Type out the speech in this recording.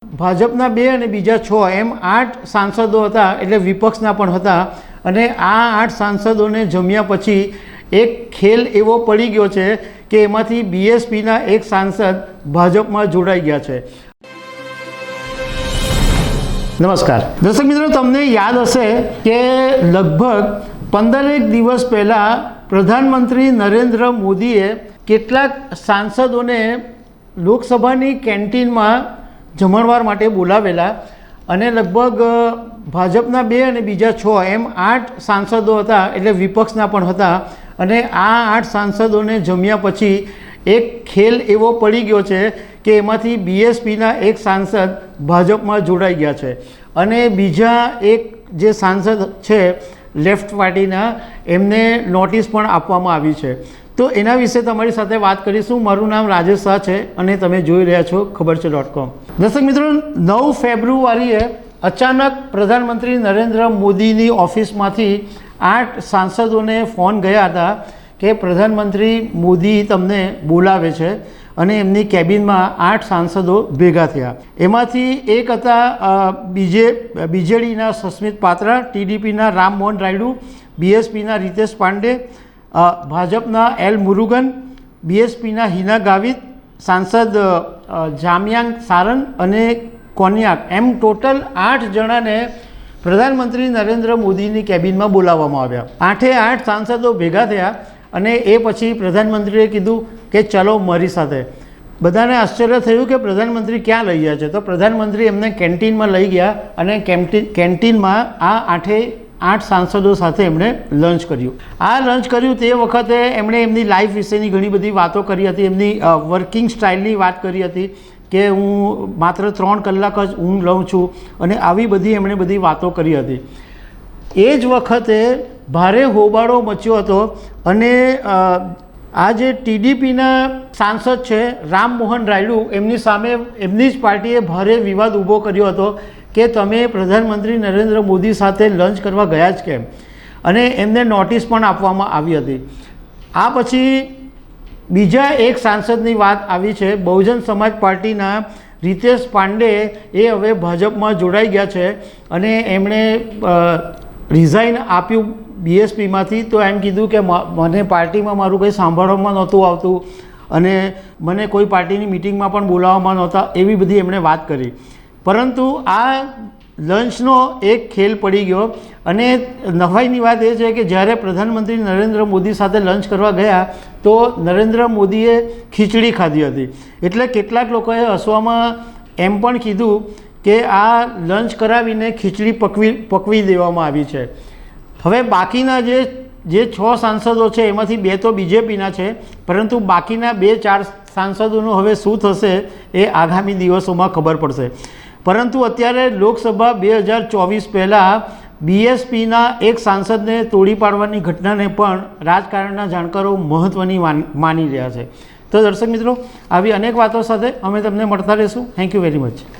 ભાજપના 2 અને બીજા 6 એમ 8 સાંસદો હતા, એટલે વિપક્ષના પણ હતા. અને આ 8 સાંસદોને જમ્યા પછી એક ખેલ એવો પડી ગયો છે કે એમાંથી બીએસપીના એક સાંસદ ભાજપમાં જોડાઈ ગયા છે. નમસ્કાર દર્શક મિત્રો, તમને યાદ હશે કે લગભગ 15 દિવસ પહેલાં પ્રધાનમંત્રી નરેન્દ્ર મોદીએ કેટલાક સાંસદોને લોકસભાની કેન્ટીનમાં જમણવાર માટે બોલાવેલા અને લગભગ ભાજપના 2 અને બીજા 6 એમ 8 સાંસદો હતા, એટલે વિપક્ષના પણ હતા. અને આ 8 સાંસદોને જમ્યા પછી એક ખેલ એવો પડી ગયો છે કે એમાંથી બીએસપીના એક સાંસદ ભાજપમાં જોડાઈ ગયા છે અને બીજા એક જે સાંસદ છે લેફ્ટ પાર્ટીના, એમને નોટિસ પણ આપવામાં આવી છે. તો એના વિશે તમારી સાથે વાત કરીશું. મારું નામ રાજેશ શાહ છે અને તમે જોઈ રહ્યા છો ખબરછે.com. દર્શક મિત્રો, 9 ફેબ્રુઆરીએ અચાનક પ્રધાનમંત્રી નરેન્દ્ર મોદીની ઓફિસમાંથી 8 સાંસદોને ફોન ગયા હતા કે પ્રધાનમંત્રી મોદી તમને બોલાવે છે અને એમની કેબિનમાં 8 સાંસદો ભેગા થયા. એમાંથી એક હતા બીજેડીના સસ્મિત પાત્રા, ટીડીપીના રામ મોહન રાયડુ, બીએસપીના રીતેશ પાંડે, ભાજપના એલ મુરુગન, બીએસપીના હિના ગાવિત, સાંસદ જામિયાંગ સારન અને કોન્યાક, એમ ટોટલ 8 જણાને પ્રધાનમંત્રી નરેન્દ્ર મોદીની કેબિનમાં બોલાવવામાં આવ્યા. 8 સાંસદો ભેગા થયા અને એ પછી પ્રધાનમંત્રીએ કીધું કે ચલો મારી સાથે. બધાને આશ્ચર્ય થયું કે પ્રધાનમંત્રી ક્યાં લઈ ગયા છે, તો પ્રધાનમંત્રી એમને કેન્ટીનમાં લઈ ગયા અને કેન્ટીનમાં આ 8 સાંસદો સાથે એમણે લંચ કર્યું. આ લંચ કર્યું તે વખતે એમણે એમની લાઈફ વિશેની ઘણી બધી વાતો કરી હતી, એમની વર્કિંગ સ્ટાઇલની વાત કરી હતી કે હું માત્ર 3 કલાક જ ઊંઘ લઉં છું અને આવી બધી એમણે બધી વાતો કરી હતી. એ જ વખતે ભારે હોબાળો મચ્યો હતો અને આ જે ટીડીપીના સાંસદ છે રામ મોહન રાયડુ, એમની સામે એમની જ પાર્ટીએ ભારે વિવાદ ઊભો કર્યો હતો કે તમે પ્રધાનમંત્રી નરેન્દ્ર મોદી સાથે લંચ કરવા ગયા જ કેમ, અને એમને નોટિસ પણ આપવામાં આવી હતી. આ પછી બીજા એક સાંસદની વાત આવી છે, બહુજન સમાજ પાર્ટીના રીતેશ પાંડે. એ હવે ભાજપમાં જોડાઈ ગયા છે અને એમણે રિઝાઇન આપ્યું બીએસપીમાંથી. તો એમ કીધું કે મને પાર્ટીમાં મારું કંઈ સાંભળવામાં નહોતું આવતું અને મને કોઈ પાર્ટીની મિટિંગમાં પણ બોલાવવામાં નહોતા, એવી બધી એમણે વાત કરી. પરંતુ આ લંચનો એક ખેલ પડી ગયો અને નવાઈની વાત એ છે કે જ્યારે પ્રધાનમંત્રી નરેન્દ્ર મોદી સાથે લંચ કરવા ગયા તો નરેન્દ્ર મોદીએ ખીચડી ખાધી હતી. એટલે કેટલાક લોકોએ હસવામાં એમ પણ કીધું કે આ લંચ કરાવીને ખીચડી પકવી દેવામાં આવી છે. હવે બાકીના જે 6 સાંસદો છે એમાંથી 2 તો બીજેપીના છે, પરંતુ બાકીના 2-4 સાંસદોનું હવે શું થશે એ આગામી દિવસોમાં ખબર પડશે. પરંતુ અત્યારે લોકસભા 2024 પહેલાં બીએસપીના એક સાંસદને તોડી પાડવાની ઘટનાને પણ રાજકારણના જાણકારો મહત્ત્વની માની રહ્યા છે. તો દર્શક મિત્રો, આવી અનેક વાતો સાથે અમે તમને મળતા રહીશું. Thank you very much.